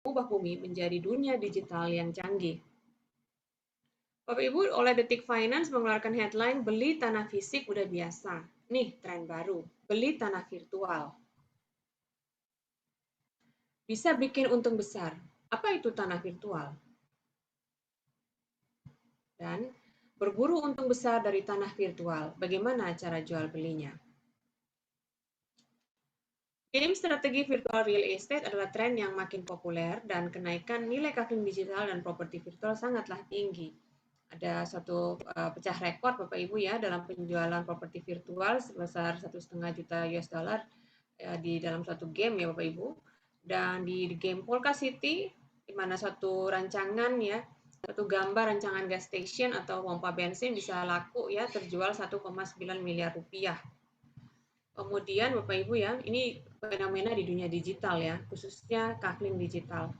mengubah bumi menjadi dunia digital yang canggih. Bapak Ibu, oleh Detik Finance mengeluarkan headline beli tanah fisik udah biasa. Nih, tren baru, beli tanah virtual. Bisa bikin untung besar. Apa itu tanah virtual? Dan berburu untung besar dari tanah virtual. Bagaimana cara jual belinya? Game strategi virtual real estate adalah tren yang makin populer dan kenaikan nilai kafling digital dan properti virtual sangatlah tinggi. Ada satu pecah rekor Bapak Ibu ya dalam penjualan properti virtual sebesar 1,5 juta US dollar di dalam suatu game ya Bapak Ibu. Dan di game Polka City di mana satu rancangan ya satu gambar rancangan gas station atau pompa bensin bisa laku ya terjual 1,9 miliar rupiah. Kemudian Bapak Ibu ya, ini fenomena di dunia digital ya, khususnya kafling digital.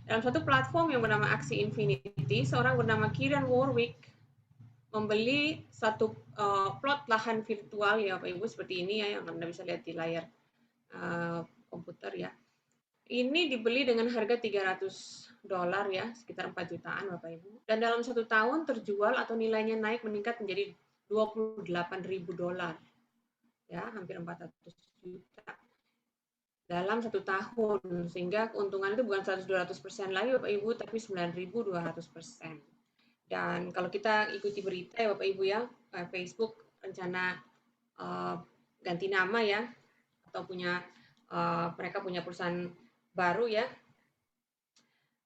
Dalam satu platform yang bernama Aksi Infinity, seorang bernama Kieran Warwick membeli satu plot lahan virtual ya Bapak Ibu seperti ini ya yang Anda bisa lihat di layar komputer ya. Ini dibeli dengan harga 300 dolar ya, sekitar 4 jutaan Bapak Ibu. Dan dalam satu tahun terjual atau nilainya naik meningkat menjadi 28.000 dolar. Ya, hampir 400 juta dalam satu tahun. Sehingga keuntungan itu bukan 100-200% lagi Bapak Ibu, tapi 9.200%. Dan kalau kita ikuti berita ya Bapak Ibu ya, Facebook rencana ganti nama ya, atau punya mereka punya perusahaan baru ya,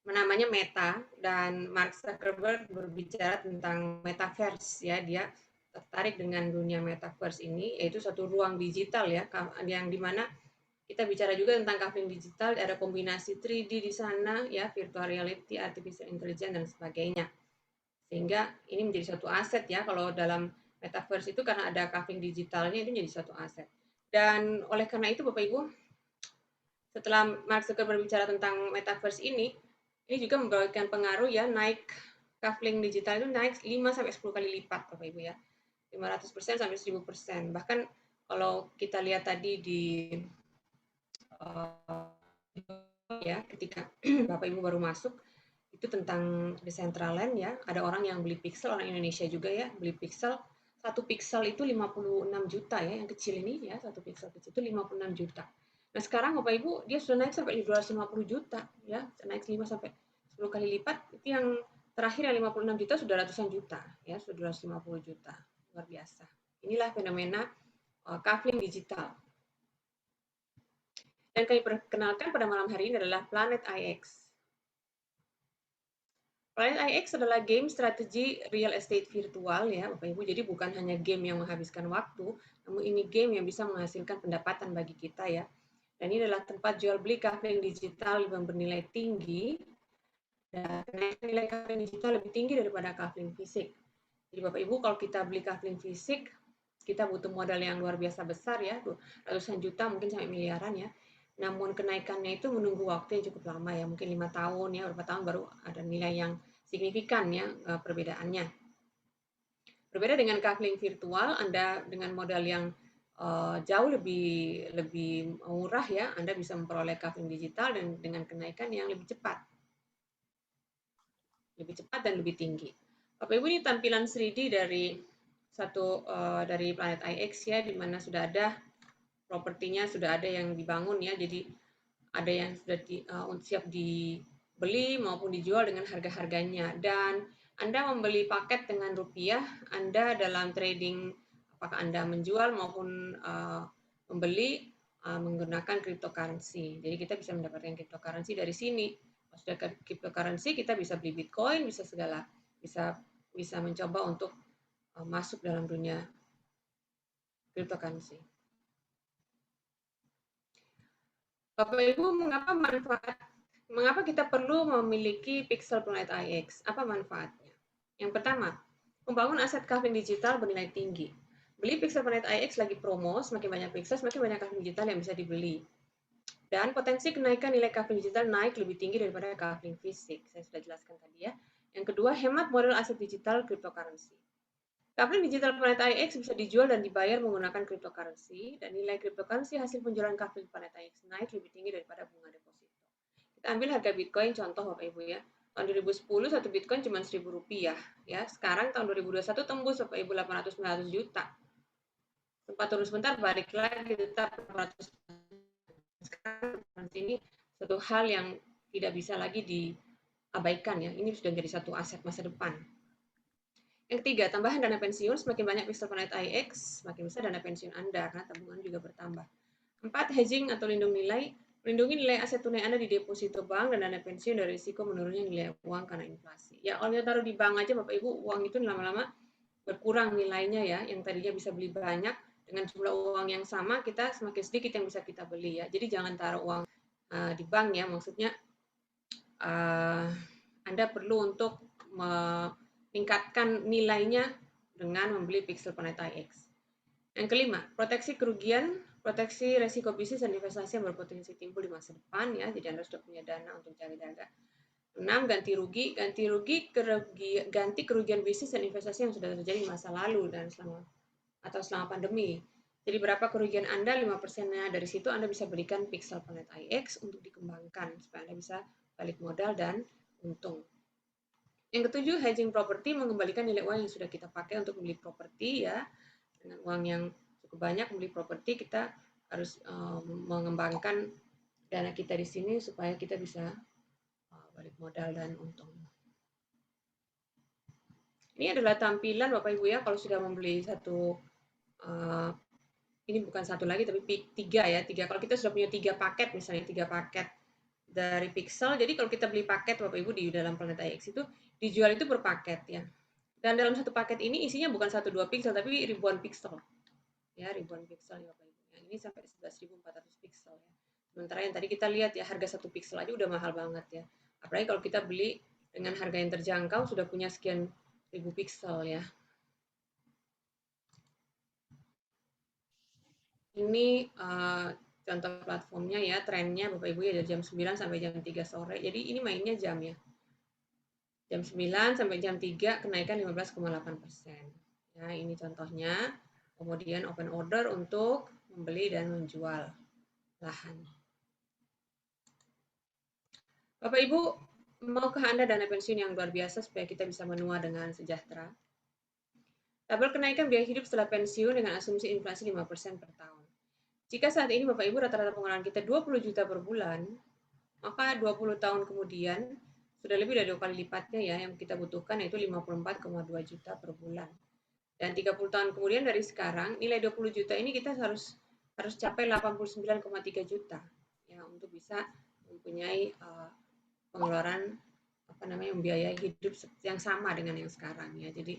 namanya Meta, dan Mark Zuckerberg berbicara tentang metaverse ya, dia tertarik dengan dunia metaverse ini, yaitu satu ruang digital ya, yang dimana kita bicara juga tentang kafling digital, ada kombinasi 3D di sana ya, virtual reality, artificial intelligence dan sebagainya. Sehingga ini menjadi satu aset ya, kalau dalam metaverse itu karena ada kafling digitalnya itu menjadi satu aset. Dan oleh karena itu Bapak Ibu, setelah Mark Zuckerberg berbicara tentang metaverse ini juga memberikan pengaruh ya, naik kafling digital itu naik 5 sampai 10 kali lipat Bapak Ibu ya. 500% sampai 1000%. Bahkan kalau kita lihat tadi di ya ketika Bapak Ibu baru masuk itu tentang Decentraland ya, ada orang yang beli pixel, orang Indonesia juga ya, beli pixel, satu pixel itu 56 juta ya, yang kecil ini ya, satu pixel kecil itu 56 juta. Nah sekarang Bapak Ibu dia sudah naik sampai 250 juta ya, naik 5 sampai 10 kali lipat. Itu yang terakhir yang 56 juta sudah ratusan juta ya, sudah 250 juta. Luar biasa. Inilah fenomena kafling digital. Dan kami perkenalkan pada malam hari ini adalah Planet IX. Planet IX adalah game strategi real estate virtual ya Bapak Ibu. Jadi bukan hanya game yang menghabiskan waktu, namun ini game yang bisa menghasilkan pendapatan bagi kita ya. Dan ini adalah tempat jual beli kafling digital yang bernilai tinggi dan nilai kafling digital lebih tinggi daripada kafling fisik. Jadi Bapak Ibu kalau kita beli kafling fisik, kita butuh modal yang luar biasa besar ya, ratusan juta mungkin sampai miliaran ya. Namun kenaikannya itu menunggu waktu yang cukup lama ya, mungkin 5 tahun ya, beberapa tahun baru ada nilai yang signifikan ya perbedaannya. Berbeda dengan kafling virtual, Anda dengan modal yang jauh lebih murah ya, Anda bisa memperoleh kafling digital dan dengan kenaikan yang lebih cepat dan lebih tinggi. Bapak Ibu ini tampilan 3D dari dari Planet IX ya, di mana sudah ada propertinya, sudah ada yang dibangun ya, jadi ada yang sudah siap dibeli maupun dijual dengan harga-harganya. Dan Anda membeli paket dengan rupiah, Anda dalam trading apakah Anda menjual maupun membeli menggunakan cryptocurrency. Jadi kita bisa mendapatkan cryptocurrency dari sini. Kalau sudah cryptocurrency kita bisa beli Bitcoin, bisa segala, bisa mencoba untuk masuk dalam dunia cryptocurrency. Bapak Ibu, mengapa kita perlu memiliki Pixel Planet IX? Apa manfaatnya? Yang pertama, membangun aset kafling digital bernilai tinggi. Beli Pixel Planet IX lagi promo, semakin banyak pixel, semakin banyak kafling digital yang bisa dibeli. Dan potensi kenaikan nilai kafling digital naik lebih tinggi daripada kafling fisik. Saya sudah jelaskan tadi ya. Yang kedua, hemat modal aset digital cryptocurrency. Kafling digital Planet IX bisa dijual dan dibayar menggunakan cryptocurrency, dan nilai cryptocurrency hasil penjualan kafling Planet IX naik lebih tinggi daripada bunga deposito. Kita ambil harga Bitcoin contoh Bapak Ibu ya. Tahun 2010 satu Bitcoin cuma Rp1.000 ya. Sekarang tahun 2021 tembus Bapak Ibu 800-900 juta. Sempat turun sebentar balik lagi tetap 800. Sekarang ini satu hal yang tidak bisa lagi diabaikan ya. Ini sudah menjadi satu aset masa depan. Yang ketiga, tambahan dana pensiun. Semakin banyak Pixel Planet IX, semakin besar dana pensiun Anda karena tabungan juga bertambah. 4. Hedging atau lindung nilai. Melindungi nilai aset tunai Anda di deposito bank dan dana pensiun dari risiko menurunnya nilai uang karena inflasi. Ya, kalau kita taruh di bank aja Bapak Ibu, uang itu lama-lama berkurang nilainya ya. Yang tadinya bisa beli banyak, dengan jumlah uang yang sama, kita semakin sedikit yang bisa kita beli ya. Jadi jangan taruh uang di bank ya, maksudnya Anda perlu untuk meningkatkan nilainya dengan membeli Pixel Planet IX. Yang kelima, proteksi kerugian, proteksi resiko bisnis dan investasi yang berpotensi timbul di masa depan ya. Jadi Anda sudah punya dana untuk jaga-jaga. 6. Ganti rugi, ganti kerugian bisnis dan investasi yang sudah terjadi di masa lalu dan selama pandemi. Jadi berapa kerugian Anda, 5%-nya dari situ Anda bisa berikan Pixel Planet IX untuk dikembangkan supaya Anda bisa balik modal dan untung. Yang ketujuh, hedging properti, mengembalikan nilai uang yang sudah kita pakai untuk membeli properti ya. Dengan uang yang cukup banyak membeli properti, kita harus mengembangkan dana kita di sini supaya kita bisa balik modal dan untung. Ini adalah tampilan Bapak Ibu ya, kalau sudah membeli satu, ini bukan satu lagi tapi 3 ya, 3. Kalau kita sudah punya 3 paket, misalnya 3 paket dari Pixel, jadi kalau kita beli paket Bapak Ibu di dalam Planet IX itu dijual itu per paket ya. Dan dalam satu paket ini isinya bukan 1-2 pixel tapi ribuan pixel. Ya, ribuan pixel ya Bapak Ibu. Yang ini sampai 11.400 pixel ya. Sementara yang tadi kita lihat ya, harga satu pixel aja udah mahal banget ya. Apalagi kalau kita beli dengan harga yang terjangkau sudah punya sekian ribu pixel ya. Ini contoh platformnya ya, trennya Bapak Ibu ya dari jam 9 sampai jam 3 sore. Jadi ini mainnya jam ya. Jam 9 sampai jam 3 kenaikan 15,8%. Ya, ini contohnya. Kemudian open order untuk membeli dan menjual lahan. Bapak Ibu, maukah Anda dana pensiun yang luar biasa supaya kita bisa menua dengan sejahtera? Tabel kenaikan biaya hidup setelah pensiun dengan asumsi inflasi 5% per tahun. Jika saat ini Bapak Ibu rata-rata pengeluaran kita 20 juta per bulan, maka 20 tahun kemudian sudah lebih dari 2 kali lipatnya ya yang kita butuhkan, yaitu 54,2 juta per bulan. Dan 30 tahun kemudian dari sekarang, nilai 20 juta ini kita harus capai 89,3 juta ya untuk bisa mempunyai pengeluaran membiayai hidup yang sama dengan yang sekarang ya. Jadi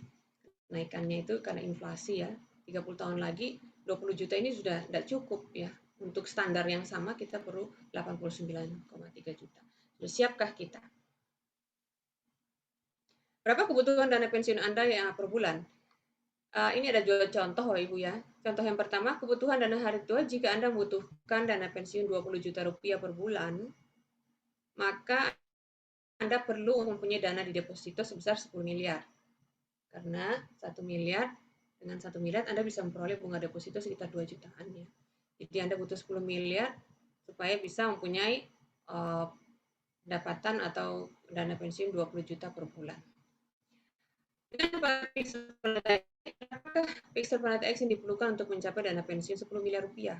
kenaikannya itu karena inflasi ya. 30 tahun lagi 20 juta ini sudah tidak cukup ya. Untuk standar yang sama kita perlu 89,3 juta. Sudah siapkah kita? Berapa kebutuhan dana pensiun Anda yang per bulan? Ini ada dua contoh Bapak Ibu ya. Contoh yang pertama, kebutuhan dana hari tua jika Anda membutuhkan dana pensiun 20 juta rupiah per bulan, maka Anda perlu mempunyai dana di deposito sebesar 10 miliar. Karena 1 miliar dengan 1 miliar Anda bisa memperoleh bunga deposito sekitar 2 jutaan ya. Jadi Anda butuh 10 miliar supaya bisa mempunyai pendapatan atau dana pensiun 20 juta per bulan. Dengan apakah Pixel Planet X yang diperlukan untuk mencapai dana pensiun 10 miliar rupiah?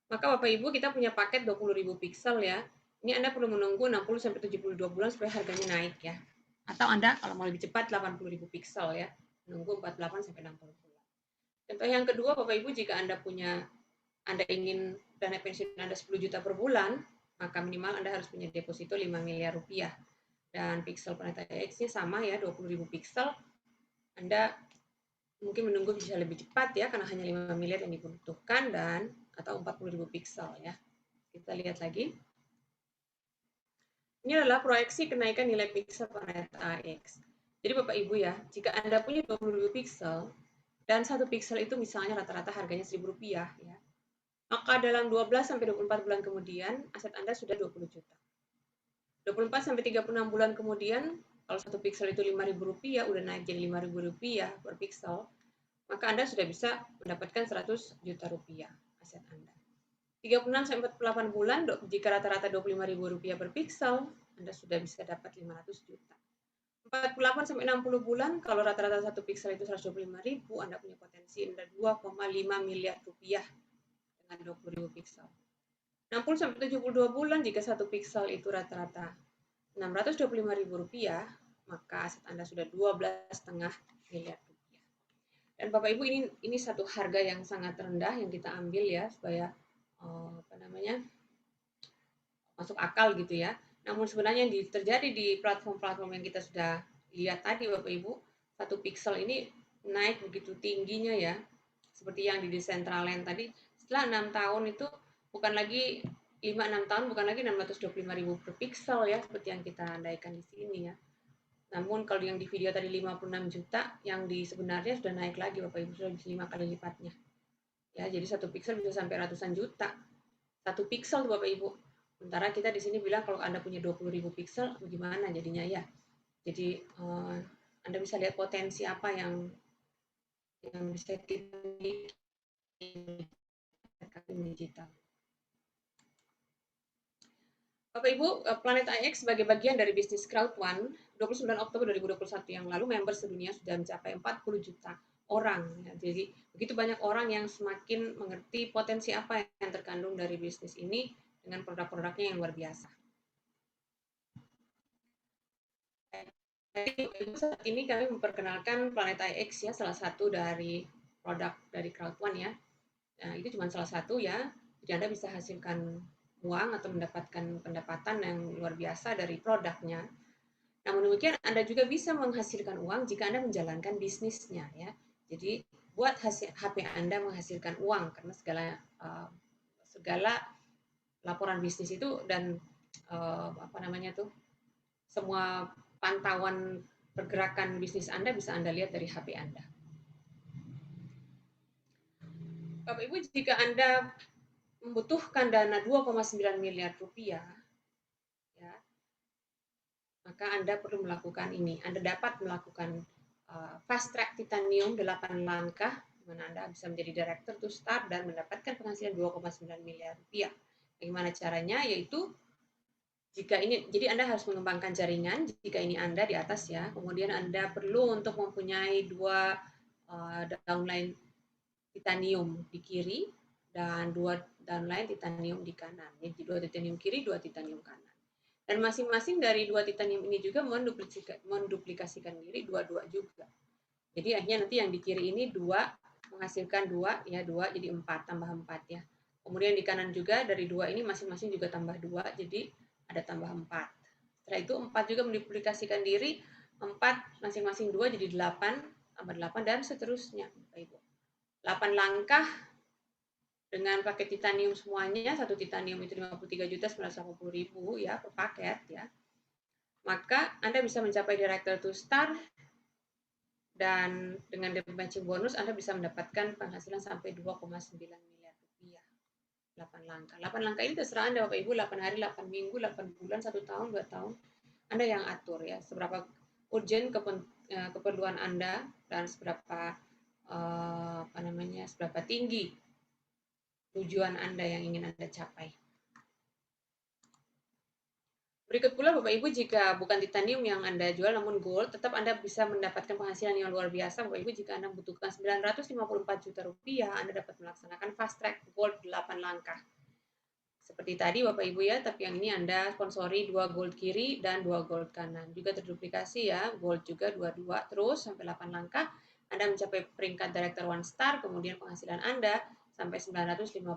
Maka Bapak Ibu kita punya paket 20.000 pixel ya. Ini Anda perlu menunggu 60-72 bulan supaya harganya naik ya. Atau Anda kalau mau lebih cepat 80.000 pixel ya. Menunggu 48-60 bulan. Contoh yang kedua Bapak Ibu, jika Anda ingin dana pensiun Anda 10 juta per bulan, maka minimal Anda harus punya deposito 5 miliar rupiah. Dan Pixel Planet X-nya sama ya, 20.000 pixel. Anda mungkin menunggu bisa lebih cepat ya, karena hanya 5 miliar yang dibutuhkan atau 40.000 pixel ya. Kita lihat lagi. Ini adalah proyeksi kenaikan nilai Pixel Planet IX. Jadi Bapak Ibu ya, jika Anda punya 20.000 pixel dan satu pixel itu misalnya rata-rata harganya Rp1.000 ya, maka dalam 12 sampai 24 bulan kemudian aset Anda sudah 20 juta. 24 sampai 36 bulan kemudian, kalau satu pixel itu Rp5.000, udah naik jadi Rp5.000 per pixel, maka Anda sudah bisa mendapatkan 100 juta rupiah aset Anda. 36-48 bulan, jika rata-rata Rp25.000 per pixel, Anda sudah bisa dapat 500 juta. 48-60 bulan, kalau rata-rata satu pixel itu 125.000, Anda punya potensi Anda 2,5 miliar rupiah dengan 20.000 pixel. 60-72 bulan, jika satu pixel itu rata-rata Rp625.000, maka aset Anda sudah 12,5 miliar rupiah. Dan Bapak Ibu, ini satu harga yang sangat rendah yang kita ambil ya, supaya masuk akal gitu ya. Namun sebenarnya yang terjadi di platform-platform yang kita sudah lihat tadi Bapak Ibu, satu pixel ini naik begitu tingginya ya, seperti yang di Decentraland tadi, setelah 6 tahun itu bukan lagi 5-6 tahun, bukan lagi 625.000 per pixel ya, seperti yang kita andaikan di sini ya. Namun kalau yang di video tadi 56 juta, yang di sebenarnya sudah naik lagi Bapak Ibu, sudah 5 kali lipatnya. Ya, jadi satu pixel bisa sampai ratusan juta. Satu pixel Bapak Ibu. Sementara kita di sini bilang kalau Anda punya 20.000 pixel, bagaimana jadinya ya? Jadi Anda bisa lihat potensi apa yang bisa kita miliki digital. Bapak Ibu, Planet IX sebagai bagian dari bisnis Crowd1, 29 Oktober 2021 yang lalu, member sedunia sudah mencapai 40 juta orang. Ya. Jadi begitu banyak orang yang semakin mengerti potensi apa yang terkandung dari bisnis ini dengan produk-produknya yang luar biasa. Jadi saat ini kami memperkenalkan Planet IX ya, salah satu dari produk dari Crowd1 ya. Nah, itu cuma salah satu ya. Jadi Anda bisa hasilkan uang atau mendapatkan pendapatan yang luar biasa dari produknya. Namun demikian Anda juga bisa menghasilkan uang jika Anda menjalankan bisnisnya ya. Jadi buat HP Anda menghasilkan uang karena segala laporan bisnis itu dan semua pantauan pergerakan bisnis Anda bisa Anda lihat dari HP Anda. Bapak Ibu, jika Anda membutuhkan dana 2,9 miliar rupiah, ya, maka Anda perlu melakukan ini. Anda dapat melakukan fast track titanium 8 langkah, di mana Anda bisa menjadi director to start dan mendapatkan penghasilan 2,9 miliar rupiah. Bagaimana caranya? Yaitu jika ini, jadi Anda harus mengembangkan jaringan. Jika ini Anda di atas ya, kemudian Anda perlu untuk mempunyai 2 downline titanium di kiri dan 2 downline titanium di kanan. Jadi 2 titanium kiri, 2 titanium kanan. Dan masing-masing dari 2 titanium ini juga menduplikasikan diri 2-2 juga. Jadi akhirnya nanti yang di kiri ini 2 menghasilkan 2 ya, 2 jadi 4 tambah 4 ya. Kemudian di kanan juga dari 2 ini masing-masing juga tambah 2, jadi ada tambah 4. Setelah itu 4 juga menduplikasikan diri, 4 masing-masing 2 jadi 8, tambah 8 dan seterusnya Bapak Ibu. 8 langkah dengan paket titanium semuanya, satu titanium itu 53.980.000 ya per paket ya. Maka Anda bisa mencapai director to start dan dengan matching bonus Anda bisa mendapatkan penghasilan sampai 2,9 miliar rupiah. 8 langkah. 8 langkah ini terserah Anda Bapak Ibu, 8 hari, 8 minggu, 8 bulan, 1 tahun, 2 tahun. Anda yang atur ya, seberapa urgent keperluan Anda dan seberapa seberapa tinggi tujuan Anda yang ingin Anda capai. Berikut pula Bapak Ibu, jika bukan titanium yang Anda jual namun gold, tetap Anda bisa mendapatkan penghasilan yang luar biasa Bapak Ibu. Jika Anda membutuhkan 954 juta rupiah, Anda dapat melaksanakan fast track gold 8 langkah. Seperti tadi Bapak Ibu ya, tapi yang ini Anda sponsori 2 gold kiri dan 2 gold kanan. Juga terduplikasi ya, gold juga 22 terus sampai 8 langkah. Anda mencapai peringkat Director 1 Star, kemudian penghasilan Anda sampai 954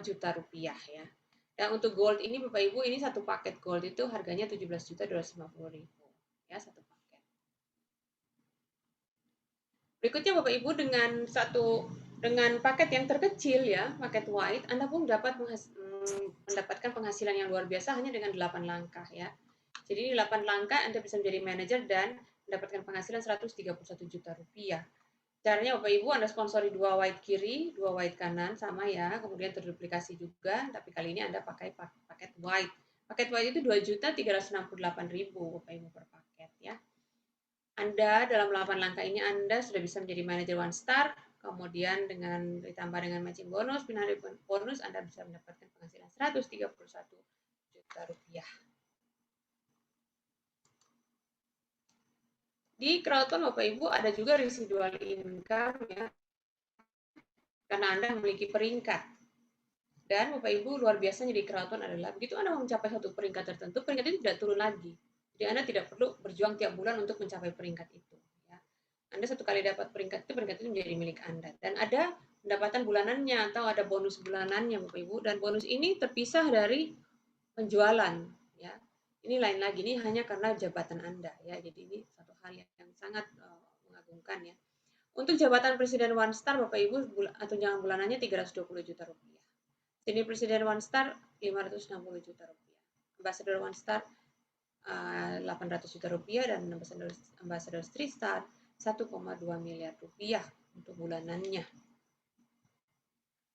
juta rupiah ya. Dan untuk gold ini Bapak Ibu, ini satu paket gold itu harganya 17.250.000 ya, satu paket. Berikutnya Bapak Ibu, dengan paket yang terkecil ya, paket white, Anda pun dapat mendapatkan penghasilan yang luar biasa hanya dengan 8 langkah ya. Jadi 8 langkah Anda bisa menjadi manajer dan mendapatkan penghasilan 131 juta rupiah. Caranya Bapak Ibu, Anda sponsori 2 white kiri, 2 white kanan, sama ya, kemudian terduplikasi juga, tapi kali ini Anda pakai paket white. Paket white itu 2.368.000 Bapak Ibu per paket ya. Anda dalam 8 langkah ini Anda sudah bisa menjadi manajer 1 star, kemudian ditambah dengan matching bonus, binary bonus, Anda bisa mendapatkan penghasilan 131 juta rupiah. Di crowdfund Bapak Ibu ada juga residual income ya, karena Anda memiliki peringkat. Dan Bapak Ibu luar biasanya di crowdfund adalah begitu Anda mencapai satu peringkat tertentu, peringkat itu tidak turun lagi. Jadi Anda tidak perlu berjuang tiap bulan untuk mencapai peringkat itu. Ya. Anda satu kali dapat peringkat itu menjadi milik Anda. Dan ada pendapatan bulanannya atau ada bonus bulanannya Bapak Ibu. Dan bonus ini terpisah dari penjualan. Ya. Ini lain lagi, ini hanya karena jabatan Anda. Ya. Jadi ini satu hal yang sangat mengagumkan ya. Untuk jabatan Presiden One Star Bapak Ibu tunjangan bulanannya 320 juta rupiah. Senior Presiden One Star 560 juta rupiah. Ambassador One Star 800 juta rupiah dan Ambassador 3 Star 1,2 miliar rupiah untuk bulanannya.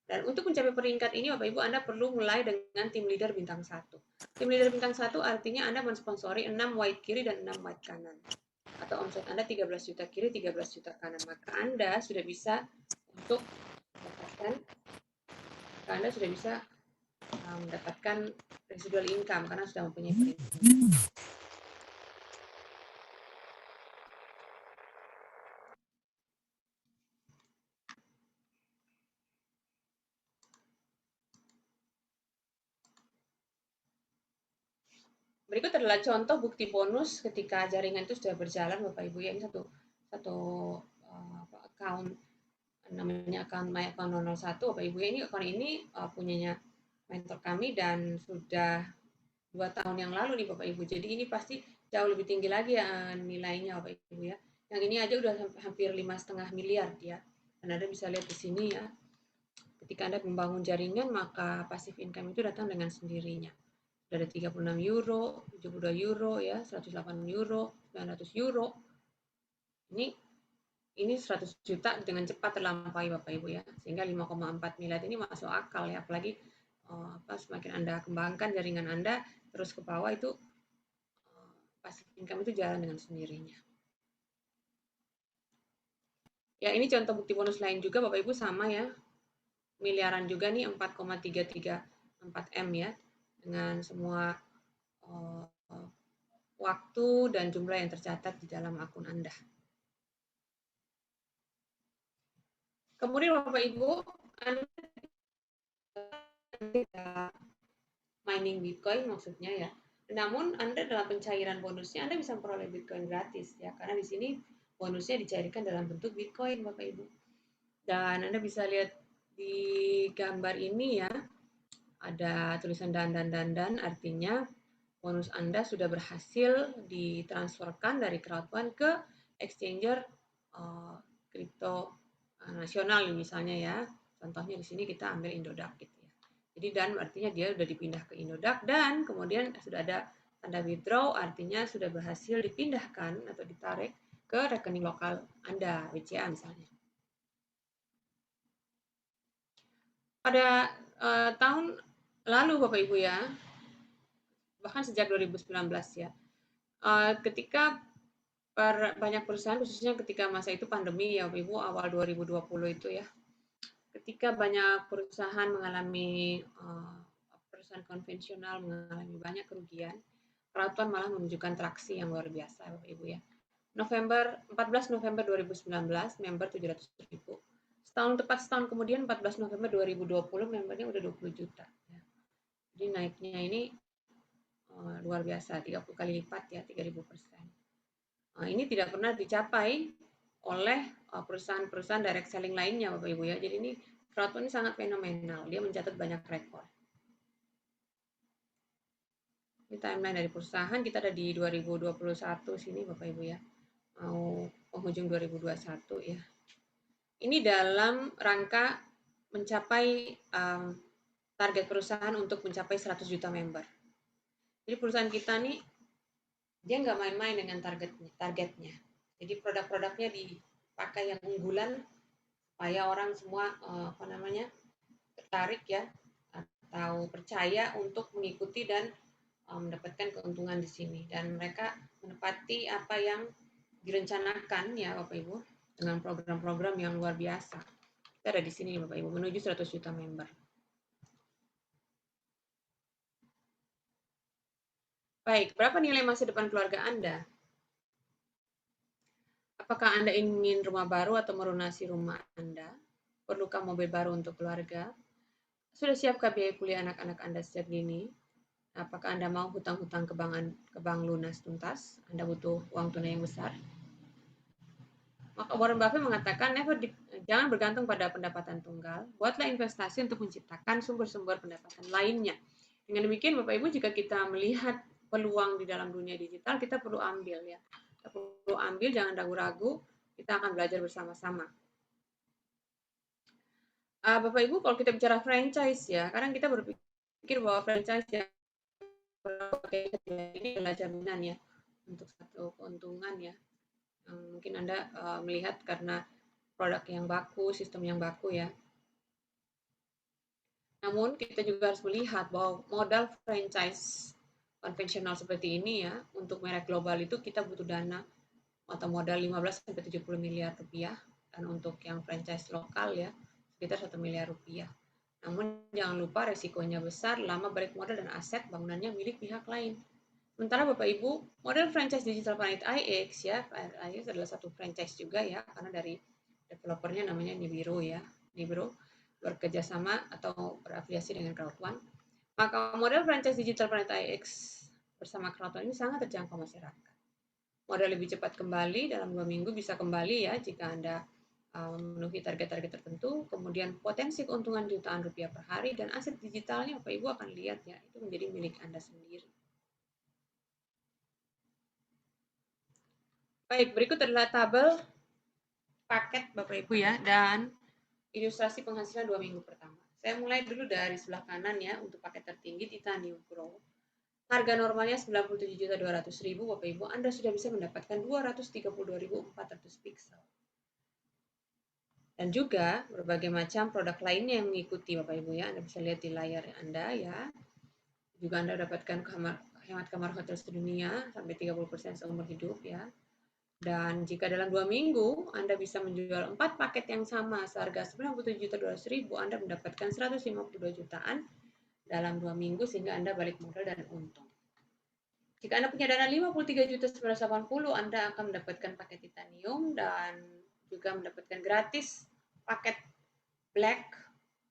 Dan untuk mencapai peringkat ini Bapak Ibu Anda perlu mulai dengan tim leader bintang 1. Tim leader bintang 1 artinya Anda mensponsori 6 white kiri dan 6 white kanan. Atau omset Anda 13 juta kiri, 13 juta kanan. Maka Anda sudah bisa untuk mendapatkan residual income karena sudah mempunyai peringkat. Berikut adalah contoh bukti bonus ketika jaringan itu sudah berjalan Bapak Ibu ya. Ini satu account namanya account My Account 001 Bapak Ibu ya. Ini account ini punyanya mentor kami dan sudah 2 tahun yang lalu nih Bapak Ibu. Jadi ini pasti jauh lebih tinggi lagi ya nilainya Bapak Ibu ya. Yang ini aja udah hampir 5,5 miliar ya. Dan Anda bisa lihat di sini ya. Ketika Anda membangun jaringan maka passive income itu datang dengan sendirinya. Ada 36 euro, 72 euro ya, 108 euro, 900 euro. Ini 100 juta dengan cepat terlampaui Bapak Ibu ya. Sehingga 5,4 miliar ini masuk akal ya, apalagi semakin Anda kembangkan jaringan Anda terus ke bawah itu passive income itu jalan dengan sendirinya. Ya, ini contoh bukti bonus lain juga Bapak Ibu sama ya. Miliaran juga nih 4,334 M ya. Dengan semua waktu dan jumlah yang tercatat di dalam akun Anda. Kemudian Bapak Ibu, Anda tidak mining Bitcoin maksudnya ya. Namun Anda dalam pencairan bonusnya Anda bisa memperoleh Bitcoin gratis ya, karena di sini bonusnya dicairkan dalam bentuk Bitcoin Bapak Ibu. Dan Anda bisa lihat di gambar ini ya, ada tulisan dan artinya bonus Anda sudah berhasil ditransferkan dari crowdfund ke exchanger kripto nasional misalnya ya. Contohnya di sini kita ambil Indodax gitu ya. Jadi dan artinya dia sudah dipindah ke Indodax dan kemudian sudah ada tanda withdraw artinya sudah berhasil dipindahkan atau ditarik ke rekening lokal Anda, BCA misalnya. Pada tahun lalu Bapak Ibu ya, bahkan sejak 2019 ya, ketika banyak perusahaan khususnya ketika masa itu pandemi ya Bapak Ibu awal 2020 itu ya, ketika banyak perusahaan mengalami perusahaan konvensional mengalami banyak kerugian, crowdfund malah menunjukkan traksi yang luar biasa Bapak Ibu ya. 14 November 2019 member 700.000. Setahun kemudian 14 November 2020 membernya udah 20 juta ya. Jadi naiknya ini luar biasa, 30 kali lipat ya, 3000%. Ini tidak pernah dicapai oleh perusahaan-perusahaan direct selling lainnya Bapak Ibu ya. Jadi ini crowdfund ini sangat fenomenal, dia mencatat banyak rekor. Ini timeline dari perusahaan, kita ada di 2021 sini Bapak Ibu ya. Mau penghujung 2021 ya. Ini dalam rangka mencapai target perusahaan untuk mencapai 100 juta member. Jadi perusahaan kita nih dia nggak main-main dengan targetnya. Jadi produk-produknya dipakai yang unggulan supaya orang semua tertarik ya atau percaya untuk mengikuti dan mendapatkan keuntungan di sini dan mereka menepati apa yang direncanakan ya Bapak Ibu dengan program-program yang luar biasa. Kita ada di sini Bapak Ibu, menuju 100 juta member. Baik, berapa nilai masa depan keluarga Anda? Apakah Anda ingin rumah baru atau melunasi rumah Anda? Perlukah mobil baru untuk keluarga? Sudah siapkah biaya kuliah anak-anak Anda sejak dini? Apakah Anda mau hutang-hutang ke bank lunas tuntas? Anda butuh uang tunai yang besar? Maka Warren Buffett mengatakan, jangan bergantung pada pendapatan tunggal, buatlah investasi untuk menciptakan sumber-sumber pendapatan lainnya. Dengan demikian, Bapak Ibu, jika kita melihat peluang di dalam dunia digital, kita perlu ambil ya. Kita perlu ambil, jangan ragu-ragu, kita akan belajar bersama-sama. Bapak Ibu, kalau kita bicara franchise ya, kadang kita berpikir bahwa franchise ya ini adalah jaminan ya untuk satu keuntungan ya. Mungkin Anda melihat karena produk yang baku, sistem yang baku ya. Namun kita juga harus melihat bahwa modal franchise konvensional seperti ini ya, untuk merek global itu kita butuh dana atau modal 15 sampai 70 miliar rupiah, dan untuk yang franchise lokal ya sekitar 1 miliar rupiah. Namun jangan lupa resikonya besar, lama balik modal dan aset bangunannya milik pihak lain. Sementara Bapak Ibu, model franchise Digital Planet IX ya, Planet IX adalah satu franchise juga ya, karena dari developernya namanya Nibiru ya, Nibiru bekerja sama atau berafiliasi dengan Crowd1. Maka model franchise Digital Planet IX bersama Crowd1 ini sangat terjangkau masyarakat. Model lebih cepat kembali, dalam 2 minggu bisa kembali ya jika Anda memenuhi target-target tertentu, kemudian potensi keuntungan jutaan rupiah per hari, dan aset digitalnya Bapak Ibu akan lihat ya, itu menjadi milik Anda sendiri. Baik, berikut adalah tabel paket Bapak Ibu ya, dan ilustrasi penghasilan 2 minggu pertama. Saya mulai dulu dari sebelah kanan ya, untuk paket tertinggi Titanium Pro. Harga normalnya 97.200.000 Bapak Ibu, Anda sudah bisa mendapatkan 232.400 pixel. Dan juga berbagai macam produk lainnya yang mengikuti Bapak Ibu ya, Anda bisa lihat di layar Anda ya. Juga Anda dapatkan hemat kamar hotel sedunia sampai 30% seumur hidup ya. Dan jika dalam 2 minggu Anda bisa menjual 4 paket yang sama seharga 97.200.000, Anda mendapatkan 152 jutaan dalam 2 minggu sehingga Anda balik modal dan untung. Jika Anda punya dana 53.980, Anda akan mendapatkan paket titanium dan juga mendapatkan gratis paket black,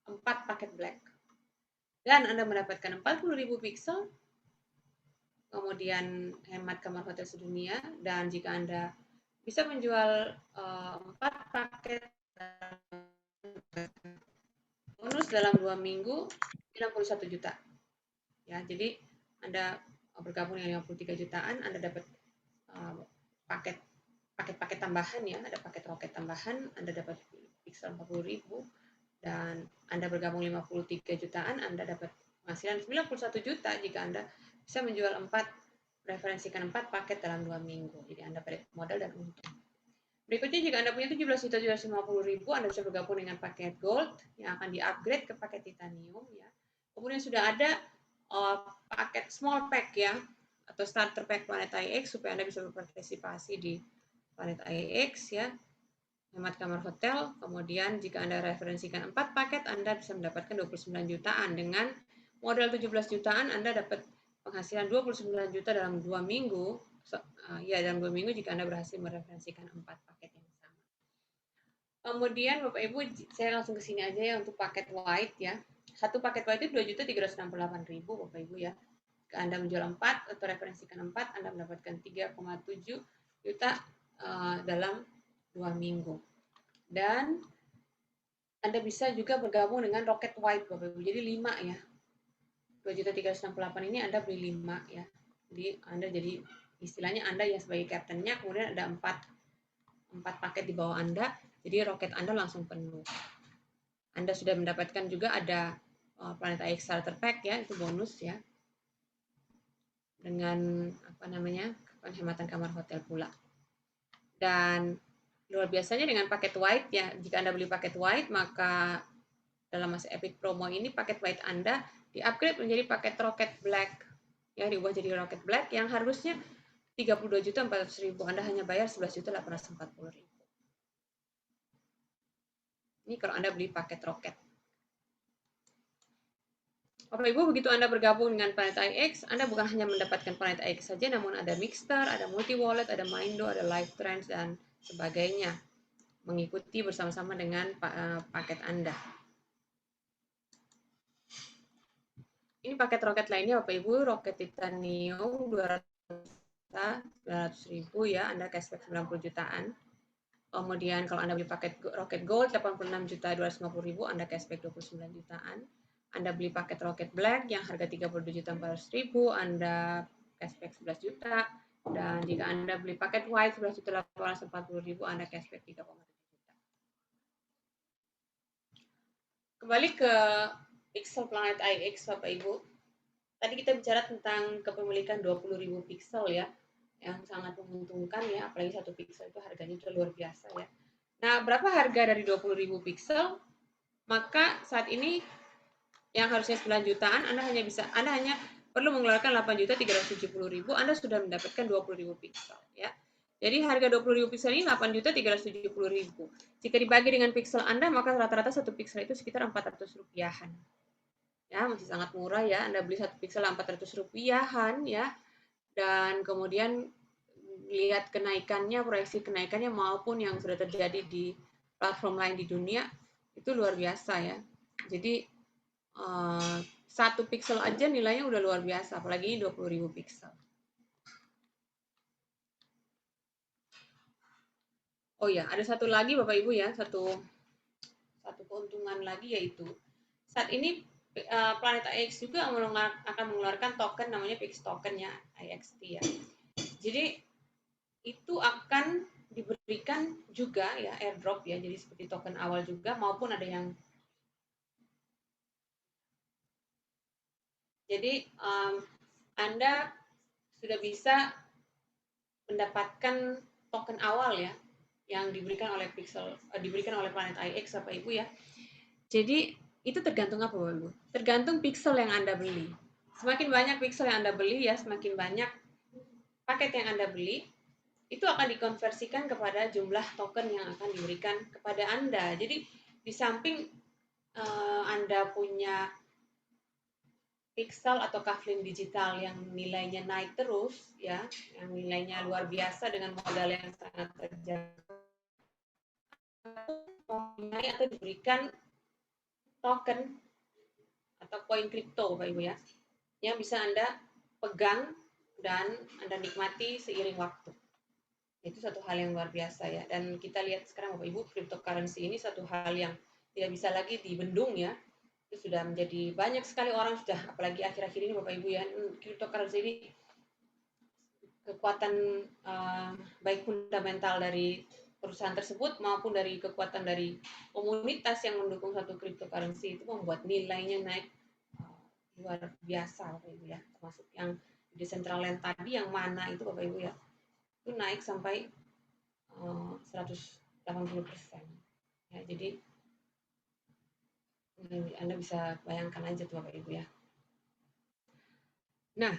4 paket black. Dan Anda mendapatkan 40.000 pixel, kemudian hemat kamar hotel sedunia, dan jika Anda bisa menjual 4 paket bonus dalam 2 minggu 61 juta. Ya, jadi Anda bergabung dengan 53 jutaan, Anda dapat paket tambahan ya, ada paket roket tambahan, Anda dapat pixel 40.000, dan Anda bergabung 53 jutaan, Anda dapat penghasilan 91 juta jika Anda bisa menjual referensikan 4 paket dalam 2 minggu. Jadi Anda balik modal dan untung. Berikutnya, jika Anda punya 17.750.000, Anda bisa bergabung dengan paket Gold yang akan di-upgrade ke paket Titanium ya. Kemudian sudah ada paket small pack ya, atau starter pack Planet IX supaya Anda bisa berpartisipasi di Planet IX ya. Hemat kamar hotel, kemudian jika Anda referensikan 4 paket, Anda bisa mendapatkan 29 jutaan. Dengan modal 17 jutaan, Anda dapat penghasilan 29 juta dalam 2 minggu. Ya, dalam 2 minggu jika Anda berhasil mereferensikan 4 paket yang sama. Kemudian Bapak Ibu, saya langsung ke sini aja ya untuk paket white ya. Satu paket white itu 2.368.000 Bapak Ibu ya. Jika Anda menjual 4 atau referensikan 4, Anda mendapatkan 3,7 juta dalam 2 minggu. Dan Anda bisa juga bergabung dengan Rocket White Bapak Ibu. Jadi 5 ya. 2.368 ini Anda beli 5 ya. Jadi Anda jadi istilahnya Anda yang sebagai kaptennya, kemudian ada 4 paket di bawah Anda, jadi roket Anda langsung penuh. Anda sudah mendapatkan juga ada Planet IX Starter Pack ya, itu bonus ya. Dengan penghematan kamar hotel pula. Dan luar biasanya dengan paket white ya, jika Anda beli paket white, maka dalam masa Epic Promo ini paket white Anda di-upgrade menjadi paket Rocket Black. Ya, diubah jadi Rocket Black yang harusnya 32.400.000, Anda hanya bayar 11.840.000. Ini kalau Anda beli paket roket. Bapak Ibu, begitu Anda bergabung dengan Planet IX, Anda bukan hanya mendapatkan Planet IX saja, namun ada Mixter, ada Multi Wallet, ada Mindo, ada Live Trends, dan sebagainya. Mengikuti bersama-sama dengan paket Anda. Ini paket roket lainnya Bapak Ibu, roket titanium 200.000 ya, Anda cashback 90 jutaan. Kemudian kalau Anda beli paket roket gold 86.250.000, Anda cashback 29 jutaan. Anda beli paket roket black yang harga 37.400.000, Anda cashback 11 juta. Dan jika Anda beli paket white 11.840.000, Anda cashback 3,7 juta. Kembali ke Pixel Planet IX Bapak Ibu. Tadi kita bicara tentang kepemilikan 20.000 pixel ya, yang sangat menguntungkan ya, apalagi satu pixel itu harganya sudah luar biasa ya. Nah, berapa harga dari 20.000 pixel? Maka saat ini yang harusnya 9 jutaan, Anda hanya perlu mengeluarkan 8.370.000, Anda sudah mendapatkan 20.000 pixel ya. Jadi harga 20.000 pixel ini 8.370.000. Jika dibagi dengan pixel Anda, maka rata-rata satu pixel itu sekitar 400 rupiahan. Ya, masih sangat murah ya. Anda beli satu pixel 400 rupiahan ya. Dan kemudian lihat kenaikannya, proyeksi kenaikannya maupun yang sudah terjadi di platform lain di dunia itu luar biasa ya. Jadi satu pixel aja nilainya udah luar biasa, apalagi 20.000 pixel. Oh ya, ada satu lagi Bapak Ibu ya, satu keuntungan lagi yaitu saat ini Planet IX juga akan mengeluarkan token namanya Pix token ya, IXT ya. Jadi itu akan diberikan juga ya airdrop ya, jadi seperti token awal juga maupun ada yang jadi Anda sudah bisa mendapatkan token awal ya yang diberikan oleh diberikan oleh Planet IX Bapak Ibu ya. Jadi itu tergantung apa Bapak Ibu? Tergantung pixel yang Anda beli. Semakin banyak pixel yang Anda beli ya, semakin banyak paket yang Anda beli, itu akan dikonversikan kepada jumlah token yang akan diberikan kepada Anda. Jadi di samping Anda punya pixel atau kaflin digital yang nilainya naik terus ya, yang nilainya luar biasa dengan modal yang sangat terjangkau, atau diberikan token atau koin kripto Bapak Ibu ya, yang bisa Anda pegang dan Anda nikmati seiring waktu. Itu satu hal yang luar biasa ya. Dan kita lihat sekarang Bapak Ibu, cryptocurrency ini satu hal yang tidak bisa lagi dibendung ya. Itu sudah menjadi banyak sekali orang sudah, apalagi akhir-akhir ini Bapak Ibu ya, cryptocurrency ini kekuatan baik fundamental dari perusahaan tersebut maupun dari kekuatan dari komunitas yang mendukung satu cryptocurrency itu membuat nilainya naik luar biasa Bapak Ibu ya, termasuk yang Decentraland tadi yang mana itu Bapak Ibu ya, itu naik sampai 180%. Ya, jadi Anda bisa bayangkan aja tuh Bapak Ibu ya. Nah,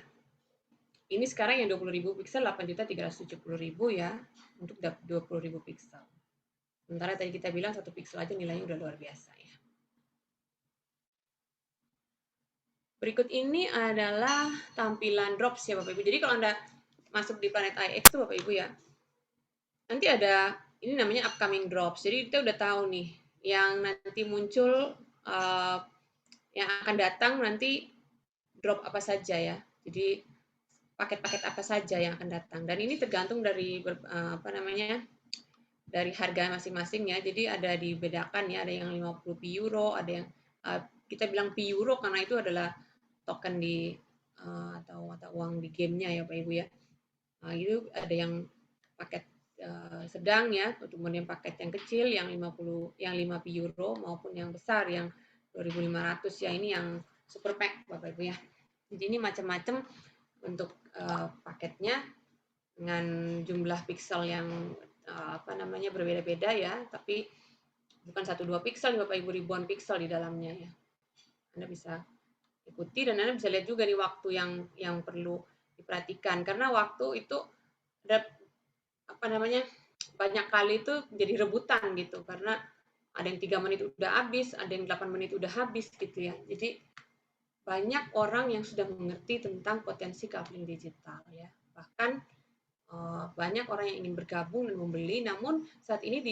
ini sekarang yang 20.000 pixel 8.370.000 ya untuk 20.000 pixel. Sementara tadi kita bilang satu pixel aja nilainya udah luar biasa ya. Berikut ini adalah tampilan drops ya Bapak Ibu. Jadi kalau Anda masuk di Planet IX tuh Bapak Ibu ya, nanti ada ini namanya upcoming drops. Jadi kita udah tahu nih yang nanti muncul yang akan datang nanti drop apa saja ya. Jadi paket-paket apa saja yang akan datang. Dan ini tergantung dari dari harga masing-masing ya. Jadi ada dibedakan ya, ada yang 50 euro, ada yang kita bilang euro karena itu adalah token di atau mata uang di gamenya ya Pak Ibu ya. Itu ada yang paket sedang ya, kemudian paket yang kecil yang 5 euro maupun yang besar yang 2.500 ya, ini yang super pack Bapak Ibu ya. Jadi ini macam-macam untuk paketnya dengan jumlah pixel yang berbeda-beda ya, tapi bukan 1-2 pixel Bapak Ibu, ribuan pixel di dalamnya ya. Anda bisa ikuti dan Anda bisa lihat juga nih waktu yang perlu diperhatikan, karena waktu itu ada banyak kali itu jadi rebutan gitu, karena Ada yang 3 menit udah habis, ada yang 8 menit udah habis gitu ya. Jadi banyak orang yang sudah mengerti tentang potensi coupling digital ya. Bahkan banyak orang yang ingin bergabung dan membeli, namun saat ini